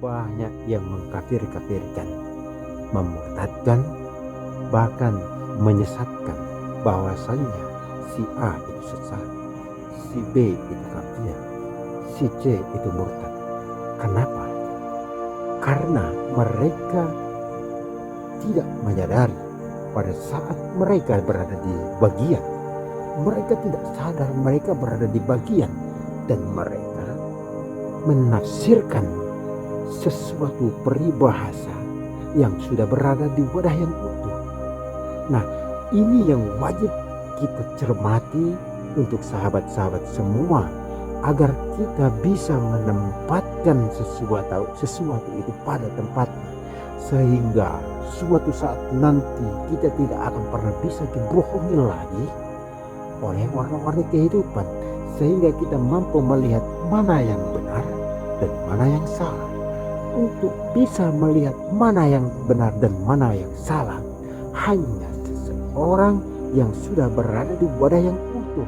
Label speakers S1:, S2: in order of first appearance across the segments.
S1: banyak yang mengkafir-kafirkan, memurtadkan, bahkan menyesatkan bahwasannya si A itu sesat, si B itu kafir, si C itu murtad. Kenapa? Karena mereka tidak menyadari pada saat mereka berada di bagian, mereka tidak sadar mereka berada di bagian, dan mereka menafsirkan sesuatu peribahasa yang sudah berada di wadah yang utuh. Nah, ini yang wajib kita cermati untuk sahabat-sahabat semua, agar kita bisa menempatkan sesuatu itu pada tempatnya, sehingga suatu saat nanti kita tidak akan pernah bisa dibohongi lagi oleh warna-warni kehidupan, sehingga kita mampu melihat mana yang benar dan mana yang salah. Untuk bisa melihat mana yang benar dan mana yang salah, hanya seseorang yang sudah berada di wadah yang utuh.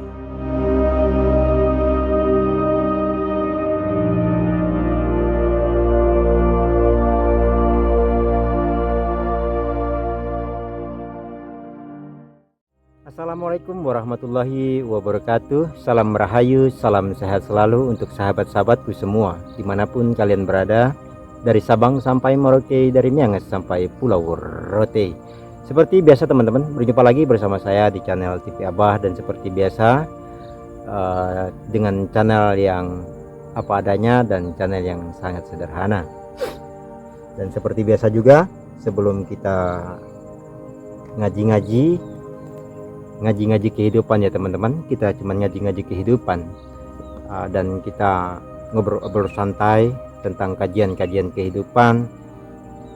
S1: Assalamualaikum warahmatullahi wabarakatuh. Salam rahayu, salam sehat selalu untuk sahabat-sahabatku semua dimanapun kalian berada, dari Sabang sampai Merauke, dari Miangas sampai Pulau Rote. Seperti biasa teman-teman, berjumpa lagi bersama saya di channel TV Abah, dan seperti biasa dengan channel yang apa adanya dan channel yang sangat sederhana. Dan seperti biasa juga, sebelum kita ngaji kehidupan ya teman-teman, kita cuma ngaji kehidupan, dan kita ngobrol santai tentang kajian kehidupan.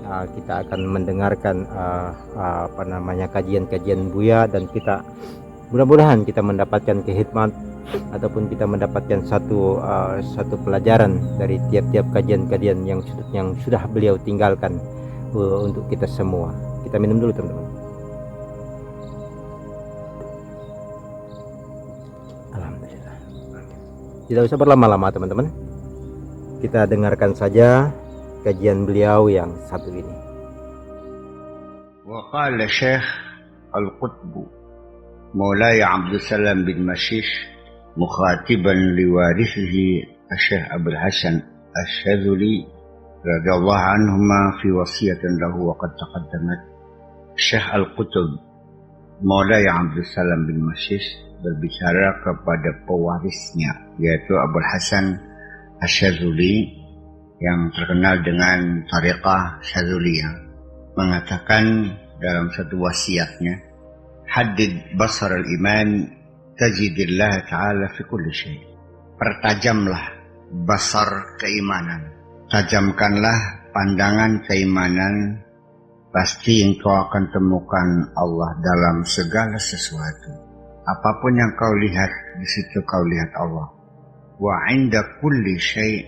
S1: Kita akan mendengarkan kajian Buya, dan kita mudah-mudahan kita mendapatkan kehikmat ataupun kita mendapatkan satu pelajaran dari tiap-tiap kajian yang sudah beliau tinggalkan untuk kita semua. Kita minum dulu teman-teman. Alhamdulillah. Tidak usah berlama-lama teman-teman, kita dengarkan saja kajian beliau yang satu ini.
S2: وقال شيخ القطب مولاي عبد السلام بن مشيش مخاطبا لوارثه الشيخ أبو الحسن الشاذلي رضي الله عنهما في وصية له وقد تقدمت. الشيخ القطب مولاي عبد السلام بن مشيش berbicara kepada pewarisnya, yaitu Abul Hasan Asy-Syadzuli yang terkenal dengan Thariqah Syadzuliyah, mengatakan dalam satu wasiatnya, haddid basar al-iman tajidillah ta'ala fi kulli syai. Pertajamlah basar keimanan, tajamkanlah pandangan keimanan, pasti engkau akan temukan Allah dalam segala sesuatu. Apapun yang kau lihat, di situ kau lihat Allah. Wa 'inda kulli syai',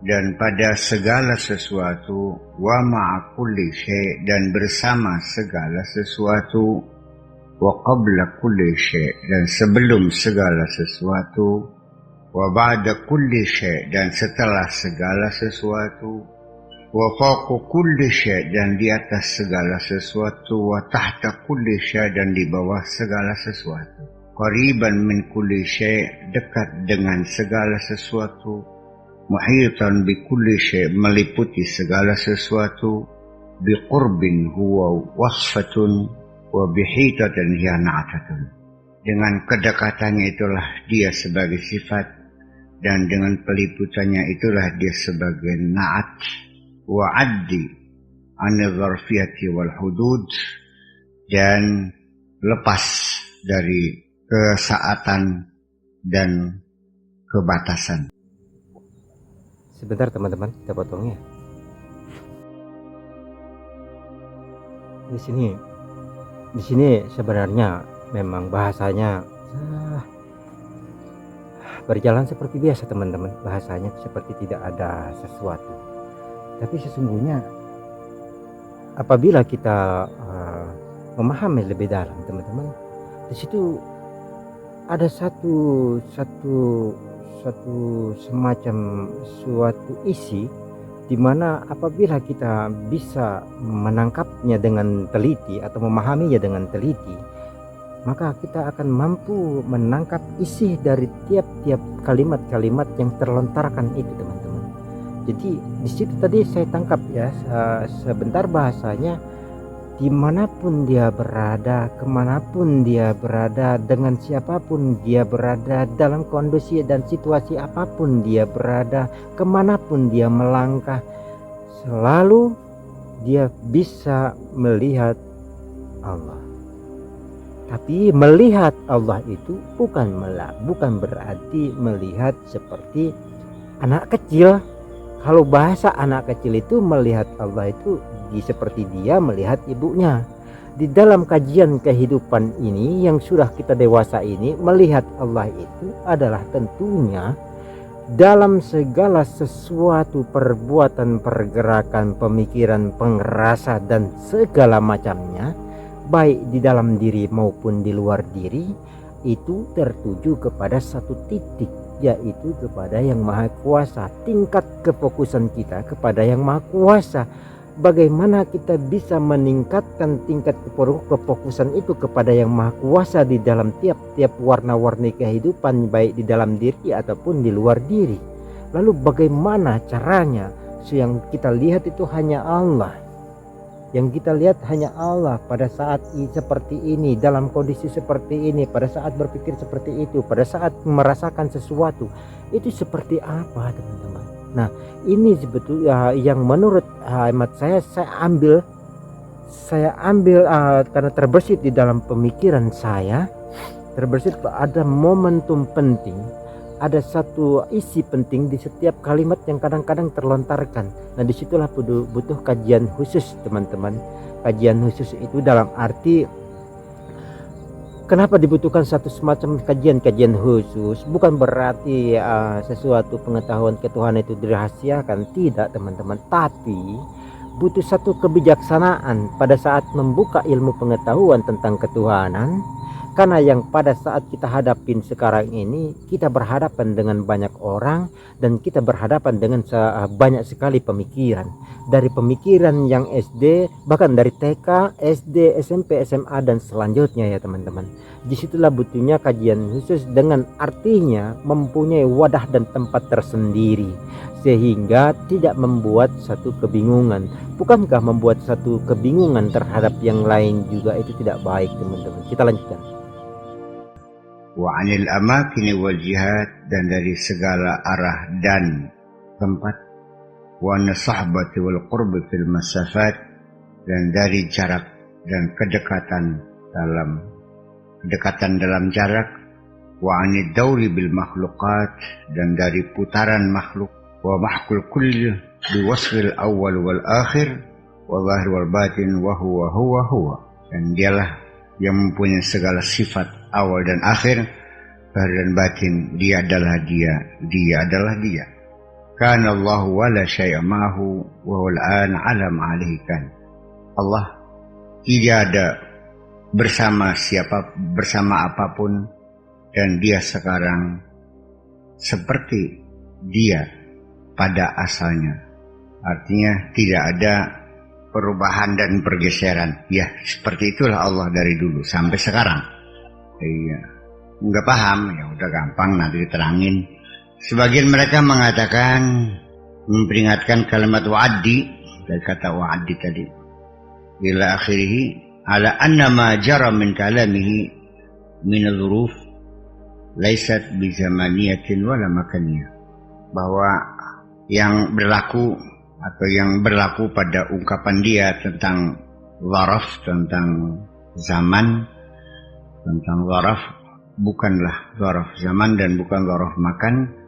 S2: dan pada segala sesuatu, wa ma'a kulli syai', dan bersama segala sesuatu, wa qabla kulli syai', dan sebelum segala sesuatu, wa ba'da kulli syai', dan setelah segala sesuatu, wa fawqa kulli syai', dan di atas segala sesuatu, wa tahta kulli syai', dan di bawah segala sesuatu. Qariban min kulli syai', dekat dengan segala sesuatu. Muhitan bi kulli syai', meliputi segala sesuatu. Bi qurbin huwa wasfatun wa bihitatan hiya na'tatun. Dengan kedekatannya itulah dia sebagai sifat, dan dengan peliputannya itulah dia sebagai na'at. Wa addi anil zarfiyati wal hudud, dan lepas dari kesaatan dan kebatasan.
S1: Sebentar teman-teman, kita potong ya. Di sini sebenarnya memang bahasanya berjalan seperti biasa teman-teman, bahasanya seperti tidak ada sesuatu. Tapi sesungguhnya apabila kita memahami lebih dalam teman-teman, di situ ada satu semacam suatu isi
S3: di mana apabila kita bisa menangkapnya dengan teliti atau memahaminya dengan teliti, maka kita akan mampu menangkap isi dari tiap-tiap kalimat-kalimat yang terlontarkan itu, teman-teman. Jadi di situ tadi saya tangkap ya sebentar bahasanya, dimanapun dia berada, kemanapun dia berada, dengan siapapun dia berada, dalam kondisi dan situasi apapun dia berada, kemanapun dia melangkah, selalu dia bisa melihat Allah. Tapi melihat Allah itu bukan berarti melihat seperti anak kecil. Kalau bahasa anak kecil itu melihat Allah itu seperti dia melihat ibunya. Di dalam kajian kehidupan ini yang sudah kita dewasa ini, melihat Allah itu adalah tentunya dalam segala sesuatu perbuatan, pergerakan, pemikiran, pengerasa dan segala macamnya, baik di dalam diri maupun di luar diri, itu tertuju kepada satu titik, yaitu kepada Yang Maha Kuasa. Tingkat kefokusan kita kepada Yang Maha Kuasa. Bagaimana kita bisa meningkatkan tingkat kefokusan itu kepada Yang Maha Kuasa di dalam tiap-tiap warna-warni kehidupan, baik di dalam diri ataupun di luar diri. Lalu bagaimana caranya? Yang kita lihat itu hanya Allah. Yang kita lihat hanya Allah pada saat seperti ini, dalam kondisi seperti ini, pada saat berpikir seperti itu, pada saat merasakan sesuatu. Itu seperti apa, teman-teman? Nah, ini sebetulnya yang menurut hemat saya ambil karena terbersit di dalam pemikiran saya, terbersit ada momentum penting, ada satu isi penting di setiap kalimat yang kadang-kadang terlontarkan. Nah, disitulah butuh kajian khusus, teman-teman. Kajian khusus itu dalam arti kenapa dibutuhkan satu semacam kajian khusus. Bukan berarti sesuatu pengetahuan ketuhanan itu dirahasiakan, tidak, teman-teman. Tapi butuh satu kebijaksanaan pada saat membuka ilmu pengetahuan tentang ketuhanan. Karena yang pada saat kita hadapin sekarang ini, kita berhadapan dengan banyak orang dan kita berhadapan dengan banyak sekali pemikiran. Dari pemikiran yang SD, bahkan dari TK, SD, SMP, SMA dan selanjutnya ya, teman-teman. Disitulah butuhnya kajian khusus dengan artinya mempunyai wadah dan tempat tersendiri, sehingga tidak membuat satu kebingungan. Bukankah membuat satu kebingungan terhadap yang lain juga itu tidak baik, teman-teman? Kita lanjutkan.
S2: Wa 'anil amakini wal jihad, dan dari segala arah dan tempat. Wa an-sahbati wal qurbi fil masafat, dan dari jarak dan kedekatan dalam jarak. Wa 'anid dawri bil makhluqat, dan dari putaran makhluk. Wa mahkul kulli bi wasfil awal wal akhir wa zahir wal batin wa huwa, dan dialah yang mempunyai segala sifat awal dan akhir, zahir dan batin. Dia adalah dia. Kana Allahu wa la syai'a ma'ahu wa huwa al-an 'ala ma 'alaihi kan. Allah tidak ada bersama apapun, dan dia sekarang seperti dia pada asalnya. Artinya tidak ada perubahan dan pergeseran. Ya, seperti itulah Allah dari dulu sampai sekarang. Iya, nggak paham, ya udah gampang nanti diterangin. Sebagian mereka mengatakan, memperingatkan kalimat wa'addi, dari kata wa'addi tadi, ila akhirih, ala anna ma jara min kalamihi min al-dhuruf laisat bi zamaniyatin wala makaniyah, bahwa yang berlaku pada ungkapan dia tentang zaraf, tentang zaman, tentang zaraf, bukanlah zaraf zaman dan bukan zaraf makan.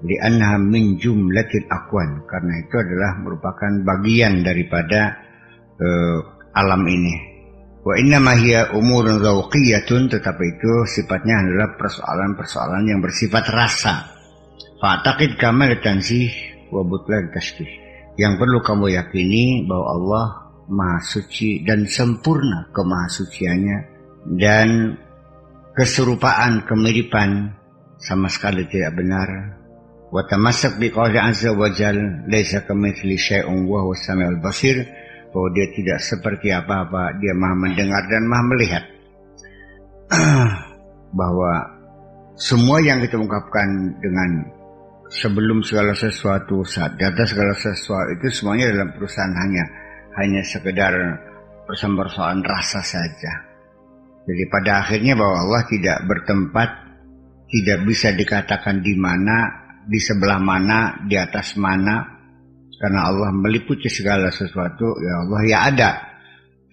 S2: Li'annaha min jumlatil aqwal, karena itu adalah merupakan bagian daripada alam ini. Wa innama hiya umurun zawqiyatun, tetapi itu sifatnya adalah persoalan-persoalan yang bersifat rasa. Fa'taqid kamal tansih wa butlan tasbih. Yang perlu kamu yakini bahwa Allah Maha Suci dan sempurna kemahasuciannya, dan keserupaan, kemiripan sama sekali tidak benar. wa tamassak bi qouli azza wa jalla laisa kamitsli syai'un wa huwas samiul basir, bahwa dia tidak seperti apa-apa, dia maha mendengar dan maha melihat. Bahwa semua yang kita ungkapkan dengan sebelum segala sesuatu, saat di atas segala sesuatu, itu semuanya dalam perusahaan hanya sekedar persoalan rasa saja. Jadi pada akhirnya bahwa Allah tidak bertempat, tidak bisa dikatakan di mana, di sebelah mana, di atas mana, karena Allah meliputi segala sesuatu. Ya Allah ya ada,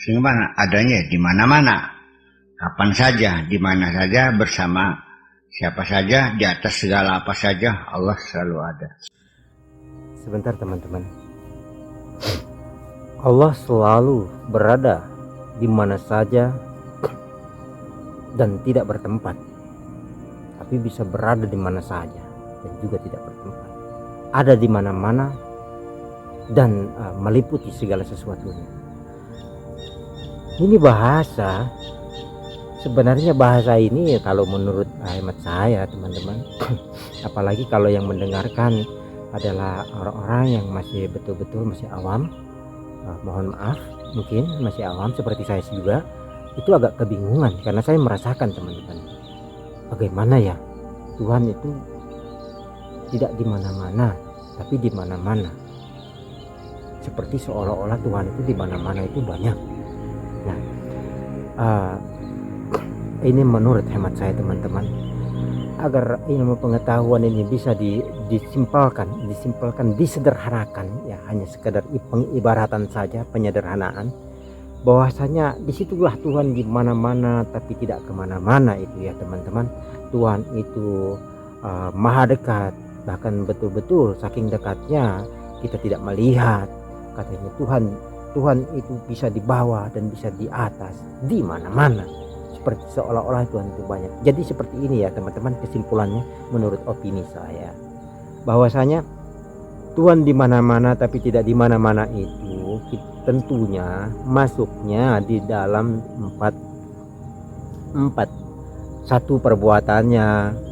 S2: sehingga mana adanya di mana-mana, kapan saja, di mana saja, bersama siapa saja, di atas segala apa saja, Allah selalu ada.
S3: Sebentar teman-teman. Allah selalu berada di mana saja dan tidak bertempat, tapi bisa berada di mana saja dan juga tidak bertempat. Ada di mana-mana dan meliputi segala sesuatunya. Ini bahasa, sebenarnya bahasa ini kalau menurut hemat saya teman-teman, apalagi kalau yang mendengarkan adalah orang-orang yang masih betul-betul masih awam, mohon maaf mungkin masih awam seperti saya juga, itu agak kebingungan karena saya merasakan teman-teman, bagaimana ya Tuhan itu tidak di mana-mana tapi di mana-mana, seperti seolah-olah Tuhan itu di mana-mana itu banyak. Nah, ini menurut hemat saya teman-teman, agar ilmu pengetahuan ini bisa disimpulkan, disederhanakan, ya hanya sekedar pengibaratan saja, penyederhanaan, bahwasanya disitulah Tuhan di mana-mana tapi tidak kemana-mana itu ya teman-teman. Tuhan itu maha dekat, bahkan betul-betul saking dekatnya kita tidak melihat. Katanya Tuhan itu bisa di bawah dan bisa di atas, di mana-mana, seperti seolah-olah Tuhan itu banyak. Jadi seperti ini ya teman-teman kesimpulannya menurut opini saya, bahwasanya Tuhan di mana-mana tapi tidak di mana-mana itu tentunya masuknya di dalam empat satu perbuatannya,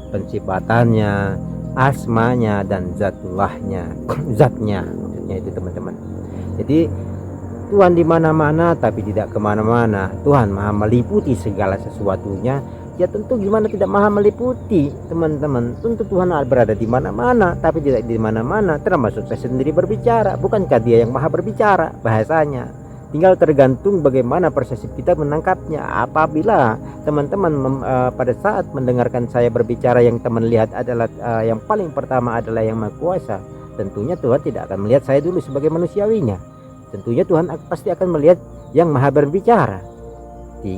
S3: pensifatannya, asmanya, dan zatnya maksudnya itu teman-teman. Jadi Tuhan di mana-mana tapi tidak kemana-mana. Tuhan maha meliputi segala sesuatunya. Ya tentu gimana tidak maha meliputi teman-teman. Tentu Tuhan berada di mana-mana tapi tidak di mana-mana. Termasuk saya sendiri berbicara. Bukankah Dia yang maha berbicara bahasanya? Tinggal tergantung bagaimana persepsi kita menangkapnya. Apabila teman-teman pada saat mendengarkan saya berbicara, yang teman lihat adalah yang paling pertama adalah yang Maha Kuasa, tentunya Tuhan tidak akan melihat saya dulu sebagai manusiawinya. Tentunya Tuhan pasti akan melihat yang maha berbicara.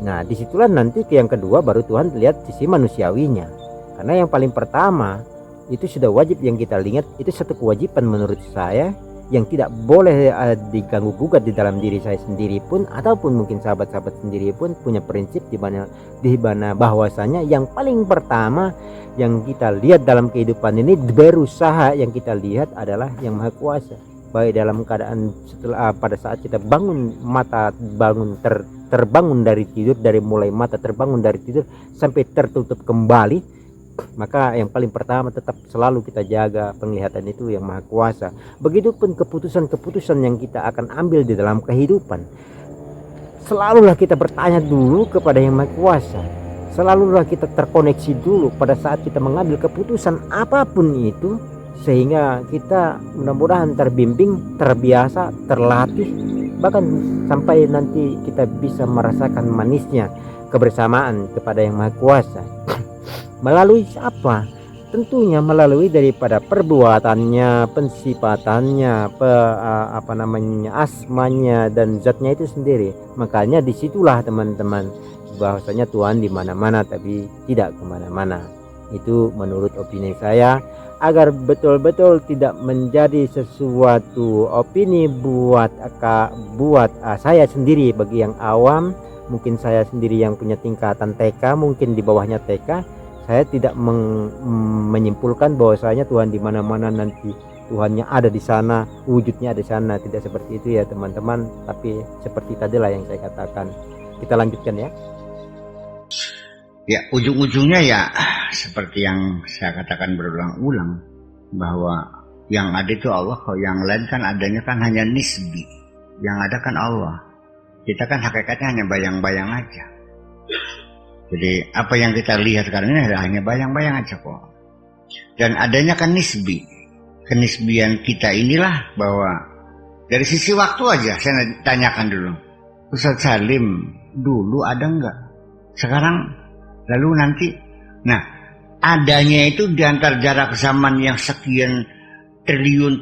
S3: Nah disitulah nanti yang kedua baru Tuhan lihat sisi manusiawinya. Karena yang paling pertama itu sudah wajib yang kita lihat, itu satu kewajiban menurut saya yang tidak boleh diganggu gugat di dalam diri saya sendiri pun, ataupun mungkin sahabat-sahabat sendiri pun punya prinsip di mana bahwasanya yang paling pertama yang kita lihat dalam kehidupan ini, berusaha yang kita lihat adalah yang Maha Kuasa. Baik dalam keadaan setelah pada saat kita bangun mata, terbangun dari tidur, dari mulai mata terbangun dari tidur sampai tertutup kembali, maka yang paling pertama tetap selalu kita jaga penglihatan itu yang Maha Kuasa. Begitupun keputusan-keputusan yang kita akan ambil di dalam kehidupan, selalulah kita bertanya dulu kepada yang Maha Kuasa. Selalulah kita terkoneksi dulu pada saat kita mengambil keputusan apapun itu, sehingga kita mudah-mudahan terbimbing, terbiasa, terlatih, bahkan sampai nanti kita bisa merasakan manisnya kebersamaan kepada yang Maha Kuasa. Melalui apa? Tentunya melalui daripada perbuatannya, pensifatannya, asmanya dan zatnya itu sendiri. Makanya disitulah teman-teman bahwasanya Tuhan di mana-mana tapi tidak kemana-mana. Itu menurut opini saya, agar betul-betul tidak menjadi sesuatu opini buat saya sendiri bagi yang awam. Mungkin saya sendiri yang punya tingkatan TK, mungkin di bawahnya TK, saya tidak menyimpulkan bahwasanya Tuhan di mana-mana nanti Tuhannya ada di sana, wujudnya ada di sana. Tidak seperti itu ya teman-teman, tapi seperti tadilah yang saya katakan. Kita lanjutkan ya.
S2: Ya, ujung-ujungnya ya seperti yang saya katakan berulang-ulang, bahwa yang ada itu Allah, kalau yang lain kan adanya kan hanya nisbi. Yang ada kan Allah. Kita kan hakikatnya hanya bayang-bayang aja. Jadi apa yang kita lihat sekarang ini adalah hanya bayang-bayang aja kok. Dan adanya kan nisbi. Kenisbian kita inilah bahwa dari sisi waktu aja saya tanyakan dulu. Ustaz Salim dulu ada enggak? Sekarang, lalu nanti. Nah, adanya itu di antar jarak zaman yang sekian triliun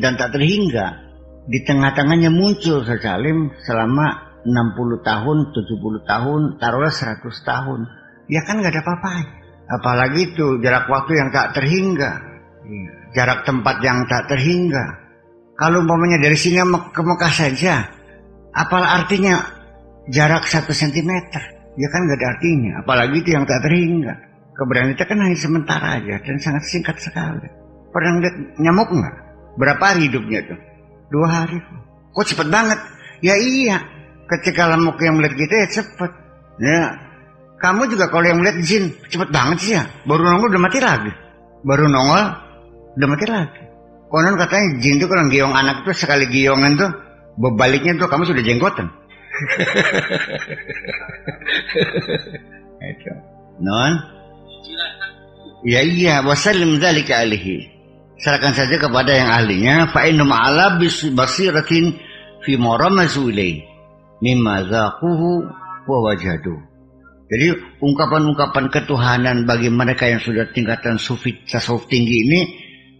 S2: dan tak terhingga. Di tengah-tengahnya muncul Ustaz Salim selama 60 tahun, 70 tahun, taruhlah 100 tahun. Ya kan nggak ada apa-apa. Apalagi itu jarak waktu yang tak terhingga. Jarak tempat yang tak terhingga. Kalau umpamanya dari sini ke Mekah saja, apalah artinya jarak 1 cm? Ya kan nggak ada artinya. Apalagi itu yang tak terhingga. Keberadaan kita kan hanya sementara aja dan sangat singkat sekali. Pernah lihat nyamuk nggak? Berapa hari hidupnya tuh? 2 hari. Kok cepet banget? Ya iya. Ketika lamuk yang melihat kita ya cepet. Ya, kamu juga kalau yang melihat jin cepet banget sih ya. Baru nongol udah mati lagi. Baru nongol udah mati lagi. Konon katanya jin itu kalau giong anak itu sekali giongan tuh bebaliknya tuh kamu sudah jenggotan. Itu. Non? Ya iya. Wasallim dzalika alihi. Serahkan saja kepada yang ahlinya. Fa inna ma'ala basiratin fi maramazu ilaihi mimma zaquhu wa wajadu. Jadi ungkapan-ungkapan ketuhanan bagi mereka yang sudah tingkatan sufi tasawuf tinggi ini,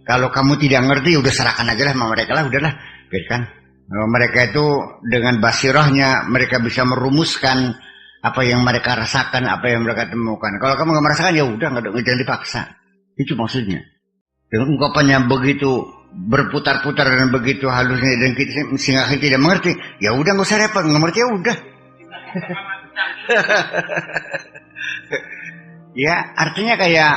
S2: kalau kamu tidak ngerti udah serahkan aja lah sama mereka lah, udahlah, biarkan. Mereka itu dengan basirahnya mereka bisa merumuskan apa yang mereka rasakan, apa yang mereka temukan. Kalau kamu nggak merasakan ya udah, jangan dipaksa. Itu maksudnya. Dengan ungkapannya begitu berputar-putar dan begitu halusnya dan kita sehingga kita tidak mengerti, ya udah nggak usah repot, nggak mengerti ya udah. Ya artinya kayak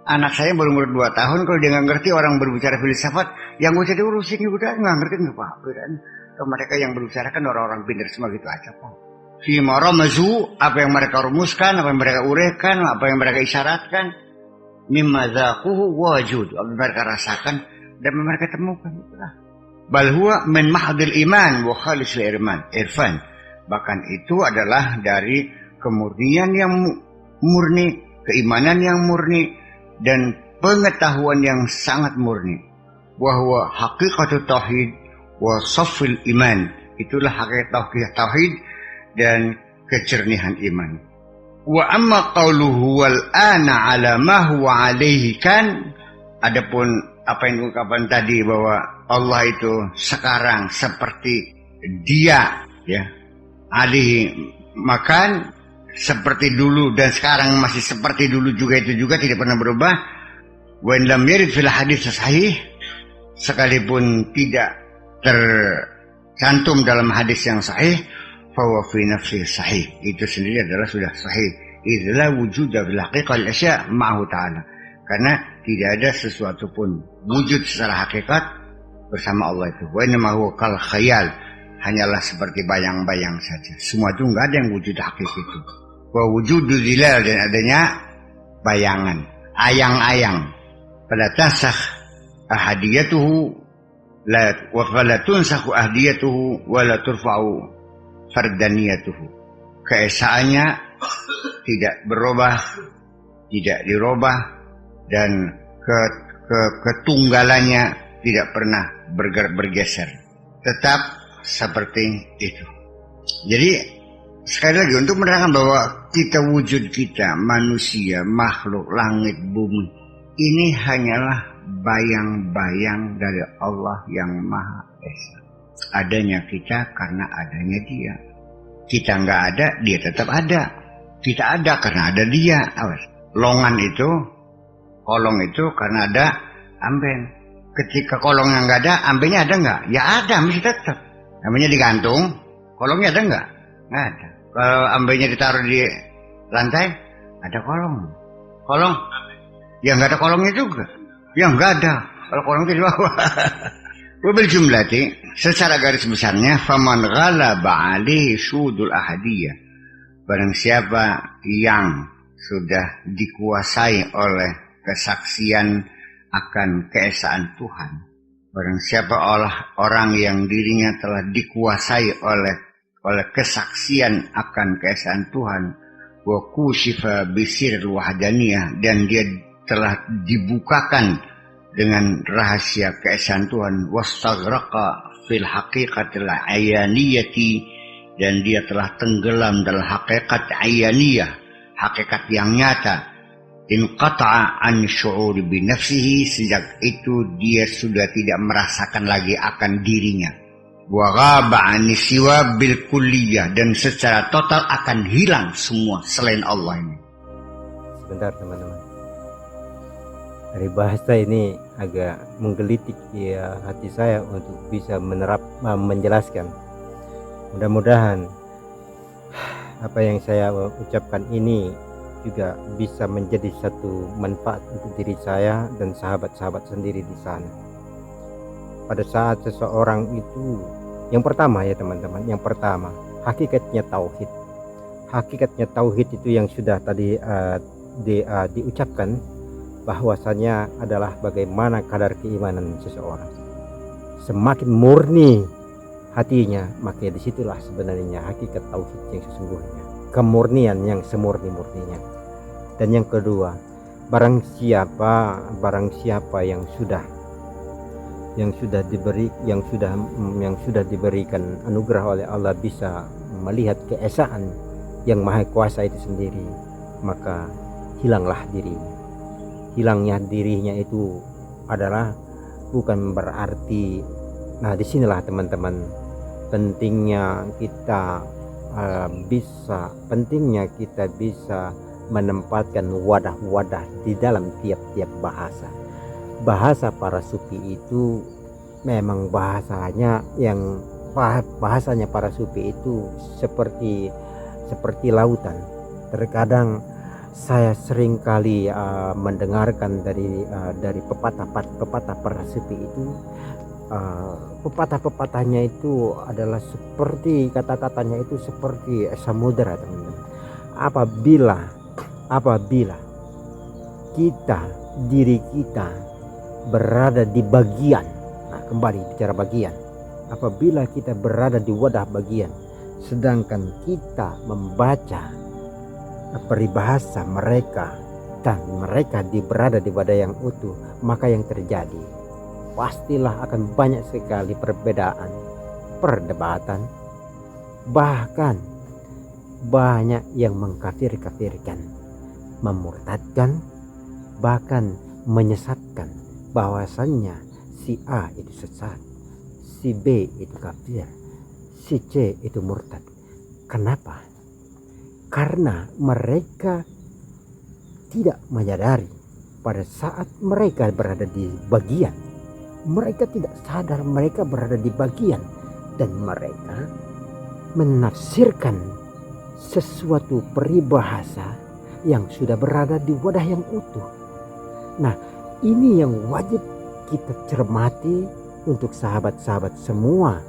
S2: anak saya baru umur 2 tahun, kalau dia nggak ngerti orang berbicara filsafat, yang gue jadi urusin udah nggak ngerti nggak apa-apa kan. Kalau mereka yang berbicara kan orang-orang pintar semua gitu aja kok. Fi maramazu, apa yang mereka rumuskan, apa yang mereka uraikan, apa yang mereka isyaratkan, mimma zaquhu wajud, apa yang mereka rasakan dan mereka temukan itulah. Bal huwa min mahdil iman wa khalisul irfan. Bahkan itu adalah dari kemurnian yang murni, keimanan yang murni dan pengetahuan yang sangat murni. Wa huwa haqiqatut tauhid wa safil iman. Itulah hakikat tauhid dan kejernihan iman. Wa amma qauluhu wal ana ala ma huwa alaihi kan, adapun apa yang diungkapkan tadi bahwa Allah itu sekarang seperti dia, ya, alih makan seperti dulu dan sekarang masih seperti dulu juga, itu juga tidak pernah berubah. Wa in lam yarid fil hadits sahih, sekalipun tidak tercantum dalam hadis yang sahih, fa huwa fi nafsi sahih, itu sendiri adalah sudah sahih. Idza wujuda fil haqiqal asya ma'hu ta'ala, karena tidak ada sesuatu pun wujud secara hakikat bersama Allah itu. Wa inna huwa kal khayal, hanyalah seperti bayang-bayang saja. Semua itu enggak ada yang wujud hakiki itu. Wa wujudu zilal, dan adanya bayangan, ayang-ayang. Fala tasakh ahadiyatuhu la wa fala tunsakhu ahdiyatuhu wa la turfa'u fardaniyatuhu. Keesaannya tidak berubah, tidak dirubah, dan ketunggalannya tidak pernah bergeser, tetap seperti itu. Jadi sekali lagi untuk menerangkan bahwa kita, wujud kita manusia, makhluk langit bumi ini hanyalah bayang-bayang dari Allah yang Maha Esa. Adanya kita karena adanya Dia. Kita nggak ada, Dia tetap ada. Kita ada karena ada Dia. Longan itu, kolong itu karena ada amben. Ketika kolongnya nggak ada, ambennya ada nggak? Ya ada, masih tetap. Ambennya digantung, kolongnya ada nggak? Nggak ada. Kalau ambennya ditaruh di lantai, ada kolong. Kolong? Ya nggak ada kolongnya juga. Ya nggak ada. Kalau kolong itu di bawah. Wabil jumlati, secara garis besarnya, faman ghalaba alaihi syudul ahadiyah, barang siapa yang sudah dikuasai oleh kesaksian akan keesaan Tuhan. Barang siapa orang yang dirinya telah dikuasai oleh kesaksian akan keesaan Tuhan, wa kushifa bisiril wahdaniyah, dan dia telah dibukakan dengan rahasia keesaan Tuhan, wastaghraqa fil haqiqatil ayaniyati, dan dia telah tenggelam dalam hakikat ayaniyah, hakikat yang nyata. Inqata'a an syu'uri bi nafsihi, sejak itu dia sudah tidak merasakan lagi akan dirinya. Wa ghaba 'ani siwa bil kulliyah, dan secara total akan hilang semua selain Allah ini.
S3: Sebentar teman-teman, dari bahasa ini agak menggelitik ya hati saya untuk bisa menjelaskan. Mudah-mudahan apa yang saya ucapkan ini juga bisa menjadi satu manfaat untuk diri saya dan sahabat-sahabat sendiri di sana. Pada saat seseorang itu, yang pertama ya teman-teman, yang pertama hakikatnya tauhid. Hakikatnya tauhid itu yang sudah tadi diucapkan, bahwasanya adalah bagaimana kadar keimanan seseorang. Semakin murni hatinya, maka disitulah sebenarnya hakikat tauhid yang sesungguhnya, kemurnian yang semurni-murninya. Dan yang kedua, barang siapa yang sudah diberikan anugerah oleh Allah bisa melihat keesaan yang maha kuasa itu sendiri, maka hilanglah dirinya. Hilangnya dirinya itu adalah bukan berarti, nah disinilah teman-teman pentingnya kita bisa menempatkan wadah-wadah di dalam tiap-tiap bahasa. Bahasa para sufi itu memang bahasanya para sufi itu seperti lautan. Terkadang saya sering kali mendengarkan dari pepatah para sufi itu, pepatah-pepatahnya itu adalah seperti kata-katanya itu seperti samudera, teman-teman. Apabila diri kita berada di bagian, nah kembali bicara bagian, apabila kita berada di wadah bagian, sedangkan kita membaca peribahasa mereka dan mereka berada di wadah yang utuh, maka yang terjadi pastilah akan banyak sekali perbedaan, perdebatan, bahkan banyak yang mengkafir-kafirkan, memurtadkan, bahkan menyesatkan bahwasannya si A itu sesat, si B itu kafir, si C itu murtad. Kenapa? Karena mereka tidak menyadari pada saat mereka berada di bagian, mereka tidak sadar mereka berada di bagian, dan mereka menafsirkan sesuatu peribahasa yang sudah berada di wadah yang utuh. Nah, ini yang wajib kita cermati untuk sahabat-sahabat semua,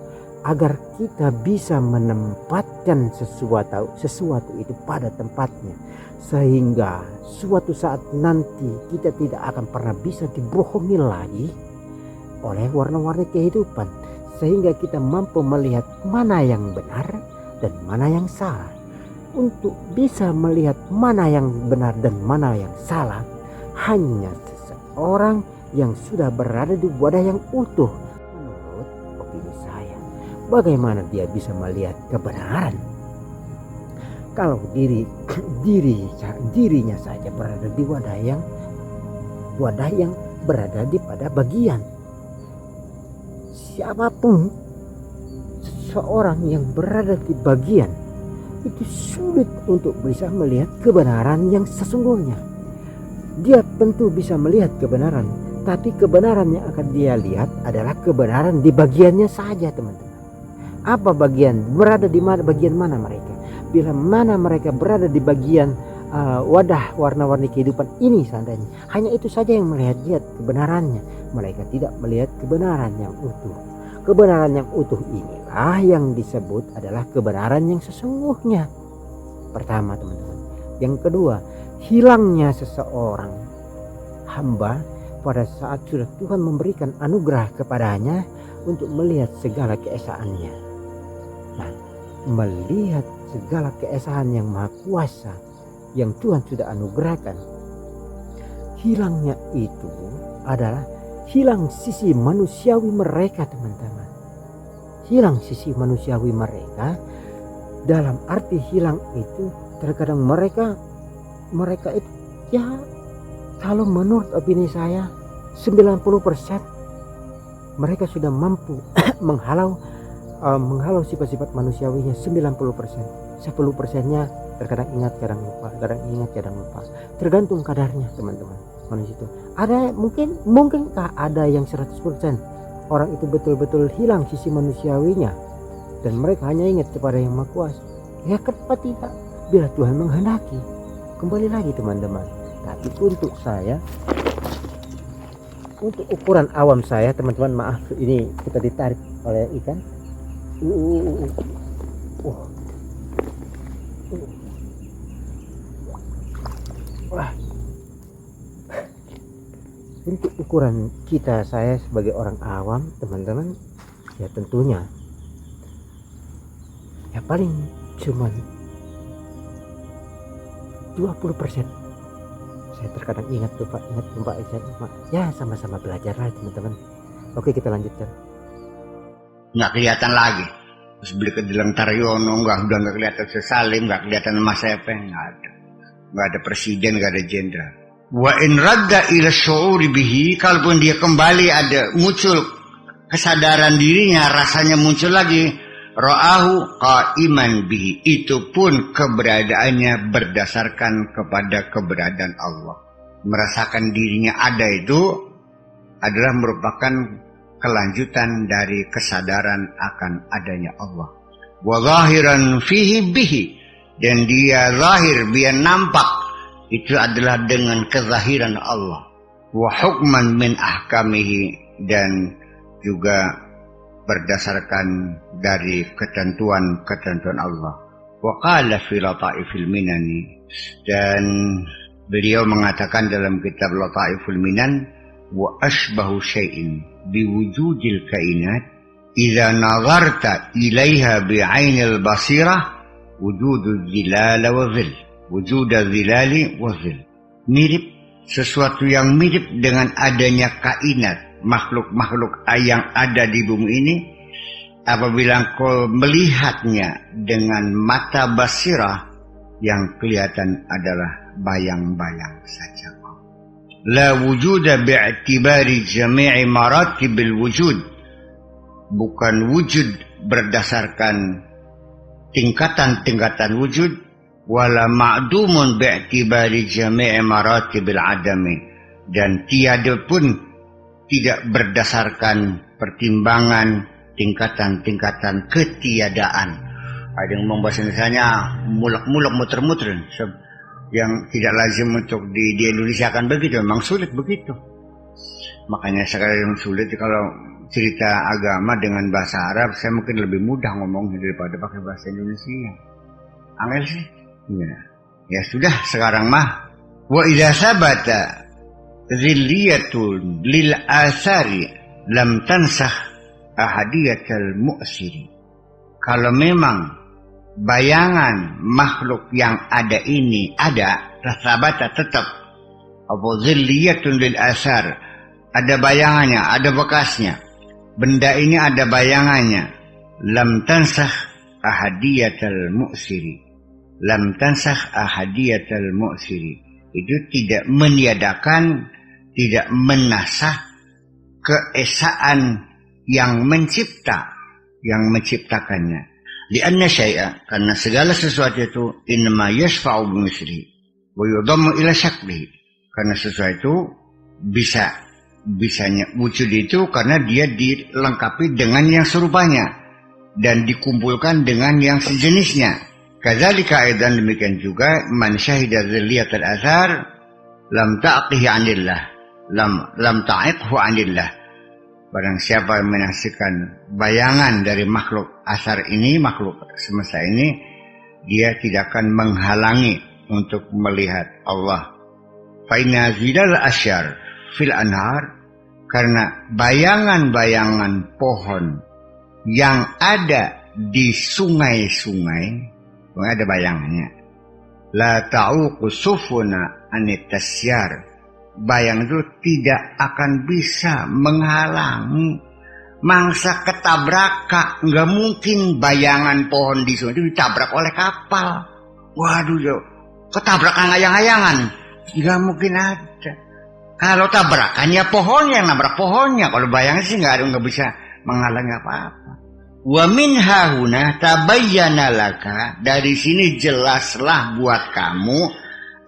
S3: agar kita bisa menempatkan sesuatu itu pada tempatnya, sehingga suatu saat nanti kita tidak akan pernah bisa dibohongi lagi oleh warna-warni kehidupan, sehingga kita mampu melihat mana yang benar dan mana yang salah. Untuk bisa melihat mana yang benar dan mana yang salah, hanya seseorang yang sudah berada di wadah yang utuh. Menurut opini saya, bagaimana dia bisa melihat kebenaran kalau dirinya saja berada di wadah yang berada di pada bagian? Siapapun seseorang yang berada di bagian itu sulit untuk bisa melihat kebenaran yang sesungguhnya. Dia tentu bisa melihat kebenaran, tapi kebenaran yang akan dia lihat adalah kebenaran di bagiannya saja, teman-teman. Apa bagian? Berada di mana? Bagian mana mereka? Bila mana mereka berada di bagian wadah warna-warni kehidupan ini seandainya, hanya itu saja yang lihat kebenarannya. Mereka tidak melihat kebenaran yang utuh. Kebenaran yang utuh inilah yang disebut adalah kebenaran yang sesungguhnya. Pertama, teman-teman. Yang kedua, hilangnya seseorang hamba pada saat sudah Tuhan memberikan anugerah kepadanya untuk melihat segala keesaannya. Nah, melihat segala keesaan yang maha kuasa yang Tuhan sudah anugerahkan, hilangnya itu adalah hilang sisi manusiawi mereka, teman-teman. Hilang sisi manusiawi mereka, dalam arti hilang itu terkadang mereka itu ya, kalau menurut opini saya 90% mereka sudah mampu menghalau sifat-sifat manusiawinya 90%. 10%-nya terkadang ingat, kadang lupa, tergantung kadarnya, teman-teman. Manusia itu ada, mungkinkah ada yang 100% orang itu betul-betul hilang sisi manusiawinya dan mereka hanya ingat kepada yang Maha Kuasa? Ya, kenapa tidak? Bila Tuhan menghendaki. Kembali lagi, teman-teman. Tapi untuk saya, untuk ukuran awam saya, teman-teman, maaf ini kita ditarik oleh ikan. Wah. Untuk ukuran saya sebagai orang awam, teman-teman, ya tentunya ya paling cuman 20%. Saya terkadang ingat lupa, ya sama-sama belajar lah, teman-teman. Oke, kita lanjutkan.
S2: Nggak kelihatan lagi. Terus beli ke Dilang Taryono, udah nggak kelihatan Salim, nggak kelihatan Mas Epe, nggak ada presiden, nggak ada jenderal. Wa in radda ila syu'uri bihi, kalaupun dia kembali ada muncul kesadaran dirinya, rasanya muncul lagi, ra'ahu qa'iman bihi, itu pun keberadaannya berdasarkan kepada keberadaan Allah. Merasakan dirinya ada itu adalah merupakan kelanjutan dari kesadaran akan adanya Allah. Wa zahiran fihi bihi, dan dia zahir, dia nampak, itu adalah dengan kezahiran Allah. Wa hukman min ahkamihi, dan juga berdasarkan dari ketentuan Allah. Wa qala fi Lataifil Minani, dan beliau mengatakan dalam kitab Lataiful Minan, wa asbahu syai'in biwujudil kainat idza nazarta ilaiha bi'ainil basirah wujudul zilal wa zil, wujudul zilali wa zil. Mirip, sesuatu yang mirip dengan adanya kainat, makhluk-makhluk yang ada di bumi ini, apabila kau melihatnya dengan mata basirah, yang kelihatan adalah bayang-bayang saja. La wujuda bi'tibari jami'i maratibil wujud, bukan wujud berdasarkan tingkatan-tingkatan wujud, wala ma'dumun bi'tibari jami'i maratibil adami, dan tiada pun tidak berdasarkan pertimbangan tingkatan-tingkatan ketiadaan. Ada yang membahas misalnya mulak-mulak muter-muter, yang tidak lazim untuk di Indonesia akan begitu, memang sulit begitu. Makanya sekarang sulit kalau cerita agama dengan bahasa Arab, saya mungkin lebih mudah ngomongnya daripada pakai bahasa Indonesia. Angel sih. Ya sudah, sekarang mah wa idza sabata zilliyatun lil asari lam tansah ahadiyatal mu'siri. Kalau memang bayangan makhluk yang ada ini ada, sabata tetap, apa zilliyatun lil asar, ada bayangannya, ada bekasnya, benda ini ada bayangannya, lam tansah ahadiyatal mu'siri, lam tansah ahadiyatal mu'siri, itu tidak meniadakan, tidak menasah keesaan yang mencipta, yang menciptakannya. Lianna syai'a, karena segala sesuatu itu innama yashfa'u bimislihi wa yudammu ila syaklihi, karena sesuatu bisanya wujud itu karena dia dilengkapi dengan yang serupanya dan dikumpulkan dengan yang sejenisnya. Kadzalika aidan, demikian juga man syahida dzilliyatal athar lam taqihi 'anillah, lam ta'iqhu 'anillah. Barang siapa yang menyaksikan bayangan dari makhluk asar ini, makhluk semesta ini, dia tidak akan menghalangi untuk melihat Allah Faina zilal asyar fil anhar, karena bayangan-bayangan pohon yang ada di sungai-sungai, ada bayangannya. La ta'uqu sufuna anitasyar, bayang itu tidak akan bisa menghalangi mangsa ketabrak. Nggak mungkin bayangan pohon di sungai itu ditabrak oleh kapal. Waduh, yo, ketabrakan ayang-ayangan nggak mungkin ada. Kalau tabrakan ya pohonnya, nabrak pohonnya. Kalau bayangnya sih nggak bisa menghalangi apa-apa. Wa min hahuna tabayyana laka, dari sini jelaslah buat kamu,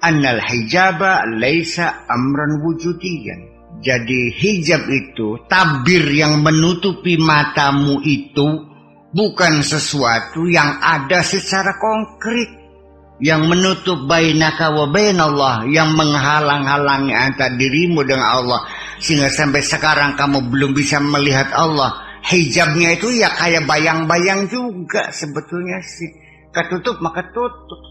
S2: annal hijaba laisa amran wujudiyan. Jadi hijab itu, tabir yang menutupi matamu itu bukan sesuatu yang ada secara konkret, yang menutup bainaka wa bainallah, yang menghalang-halangi antara dirimu dengan Allah, sehingga sampai sekarang kamu belum bisa melihat Allah. Hijabnya itu ya kayak bayang-bayang juga sebetulnya sih. Ketutup maka tutup.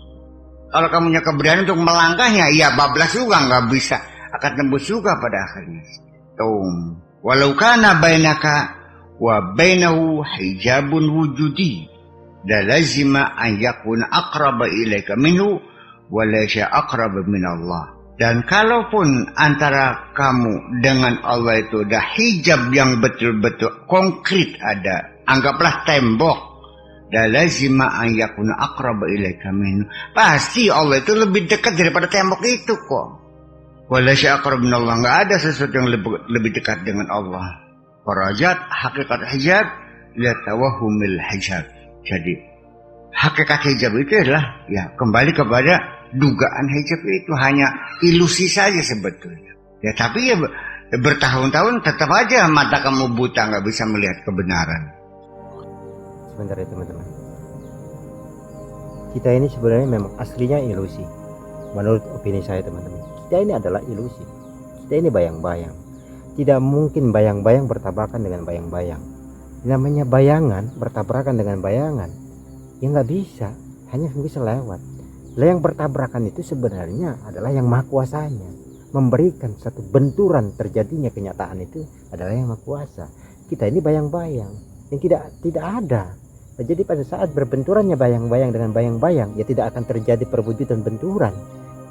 S2: Kalau kamu punya keberanian untuk melangkahnya, ya bablas juga nggak bisa, akan tembus juga pada akhirnya. Tuh, walau kana bainaka wa bainahu hijabun wujudi, la lazima an yakuna aqraba ilaika minhu wa laysa aqraba min Allah. Dan kalaupun antara kamu dengan Allah itu ada hijab yang betul-betul konkret ada, anggaplah tembok, la lazima an yakuna aqraba ilaika minhu, pasti Allah itu lebih dekat daripada tembok itu kok. Walaysa aqrab min Allah, enggak ada sesuatu yang lebih dekat dengan Allah. Farajat hakikat hijab la tawahumil hijab. Jadi hakikat hijab itu adalah ya kembali kepada dugaan hijab itu hanya ilusi saja sebetulnya. Ya tapi ya bertahun-tahun tetap aja mata kamu buta, nggak bisa melihat kebenaran.
S3: Sebentar ya teman-teman. Kita ini sebenarnya memang aslinya ilusi. Menurut opini saya teman-teman, kita ini adalah ilusi. Kita ini bayang-bayang. Tidak mungkin bayang-bayang bertabrakan dengan bayang-bayang. Namanya bayangan bertabrakan dengan bayangan, ya nggak bisa, hanya bisa lewat. Yang bertabrakan itu sebenarnya adalah yang maha kuasanya, memberikan satu benturan terjadinya kenyataan itu adalah yang maha kuasa. Kita ini bayang-bayang yang tidak ada. Jadi pada saat berbenturannya bayang-bayang dengan bayang-bayang, ya tidak akan terjadi perwujudan benturan,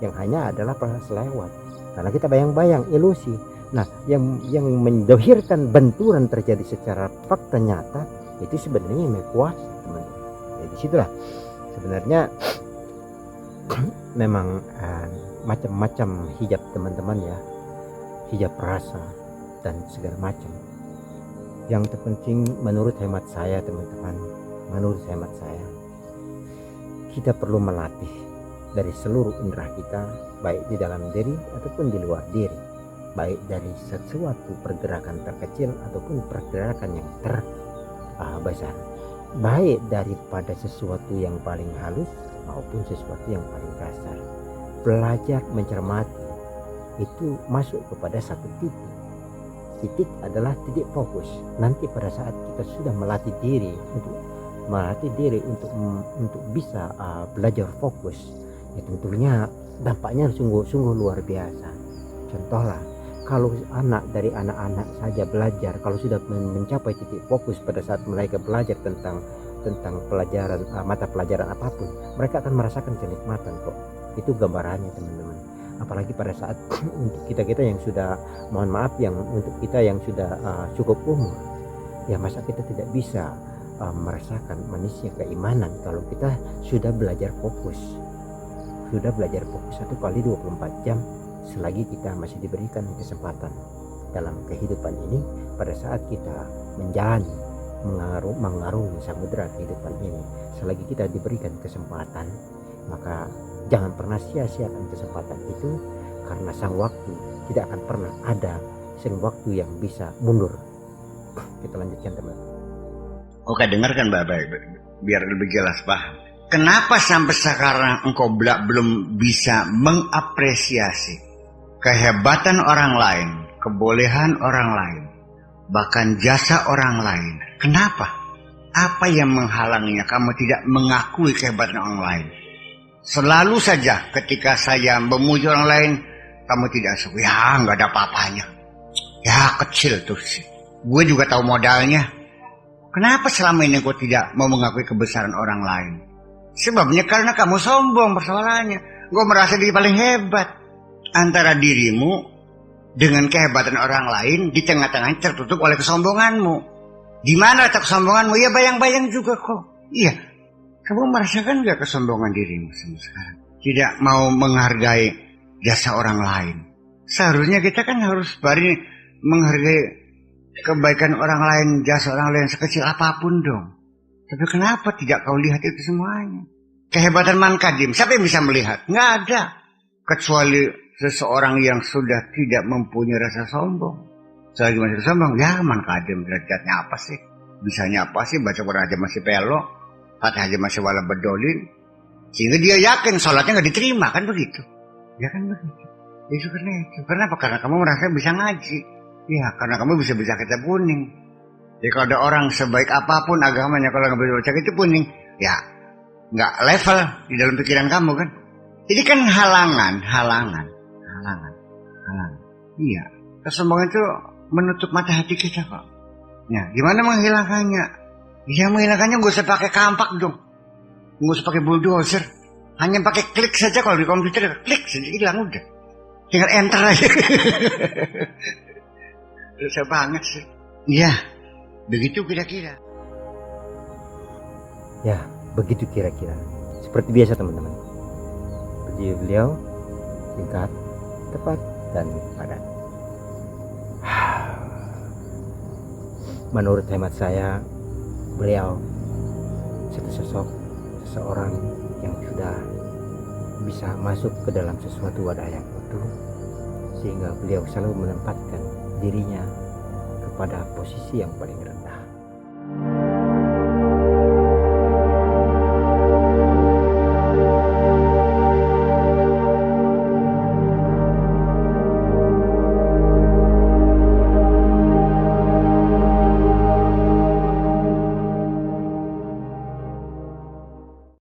S3: yang hanya adalah proses lewat. Karena kita bayang-bayang, ilusi. Nah, yang mendohirkan benturan terjadi secara fakta nyata itu sebenarnya yang maha kuasa, teman-teman. Ya, disitulah sebenarnya memang macam-macam hijab teman-teman ya, hijab rasa dan segala macam. Yang terpenting menurut hemat saya teman-teman, menurut hemat saya, kita perlu melatih dari seluruh indera kita, baik di dalam diri ataupun di luar diri, baik dari sesuatu pergerakan terkecil ataupun pergerakan yang terbesar, baik daripada sesuatu yang paling halus maupun sesuatu yang paling kasar. Belajar mencermati itu masuk kepada satu titik. Titik adalah titik fokus. Nanti pada saat kita sudah melatih diri untuk bisa belajar fokus, ya tentunya dampaknya sungguh luar biasa. Contohlah, kalau anak-anak saja belajar, kalau sudah mencapai titik fokus pada saat mereka belajar tentang pelajaran mata pelajaran apapun, mereka akan merasakan kenikmatan kok. Itu gambarannya teman-teman. Apalagi pada saat untuk kita yang sudah, mohon maaf, untuk kita yang sudah cukup umur, ya masa kita tidak bisa merasakan manisnya keimanan kalau kita sudah belajar fokus 1 kali 24 jam selagi kita masih diberikan kesempatan dalam kehidupan ini. Pada saat kita menjalani mengarungi samudera kehidupan ini, selagi kita diberikan kesempatan, maka jangan pernah sia-siakan kesempatan itu, karena sang waktu tidak akan pernah ada sang waktu yang bisa mundur. Kita lanjutkan teman.
S2: Oke, dengarkan baik-baik biar lebih jelas paham. Kenapa sampai sekarang engkau belum bisa mengapresiasi kehebatan orang lain, kebolehan orang lain, bahkan jasa orang lain? Kenapa? Apa yang menghalanginya kamu tidak mengakui kehebatan orang lain? Selalu saja ketika saya memuji orang lain, kamu tidak suka. Ya nggak ada apa-apanya. Ya kecil tuh sih. Gue juga tahu modalnya. Kenapa selama ini kau tidak mau mengakui kebesaran orang lain? Sebabnya karena kamu sombong persoalannya. Gue merasa diri paling hebat. Antara dirimu dengan kehebatan orang lain di tengah-tengah tertutup oleh kesombonganmu. Di mana letak kesombonganmu? Ya bayang-bayang juga kok. Iya. Kamu merasakan gak kesombongan dirimu sekarang? Tidak mau menghargai jasa orang lain. Seharusnya kita kan harus menghargai kebaikan orang lain, jasa orang lain sekecil apapun dong. Tapi kenapa tidak kau lihat itu semuanya? Kehebatan Man Kadim, siapa yang bisa melihat? Nggak ada. Kecuali seseorang yang sudah tidak mempunyai rasa sombong. Selagi masih sombong, ya Man Kadim derajatnya apa sih? Bisanya apa sih? Baca Quran aja masih pelok, Fatihah aja masih wala bedolin. Sehingga dia yakin sholatnya nggak diterima, kan begitu? Ya kan begitu. Itu karena itu. Kenapa? Karena kamu merasa bisa ngaji. Ya, karena kamu bisa baca kitab kuning. Jadi kalau ada orang sebaik apapun agamanya, kalau nggak bisa baca kitab kuning, ya nggak level di dalam pikiran kamu kan. Jadi kan halangan. Iya, kesombongan itu menutup mata hati kita kok. Ya, gimana menghilangkannya? Ya menghilangkannya nggak usah pakai kampak dong, nggak usah pakai bulldozer, hanya pakai klik saja. Kalau di komputer klik saja hilang udah, tinggal enter aja. Susah banget sih. Iya, begitu kira-kira.
S3: Ya, begitu kira-kira. Seperti biasa teman-teman. Beliau singkat, tepat, dan padat. Menurut hemat saya, beliau seseorang yang sudah bisa masuk ke dalam sesuatu wadah yang utuh, sehingga beliau selalu menempatkan dirinya kepada posisi yang paling rendah.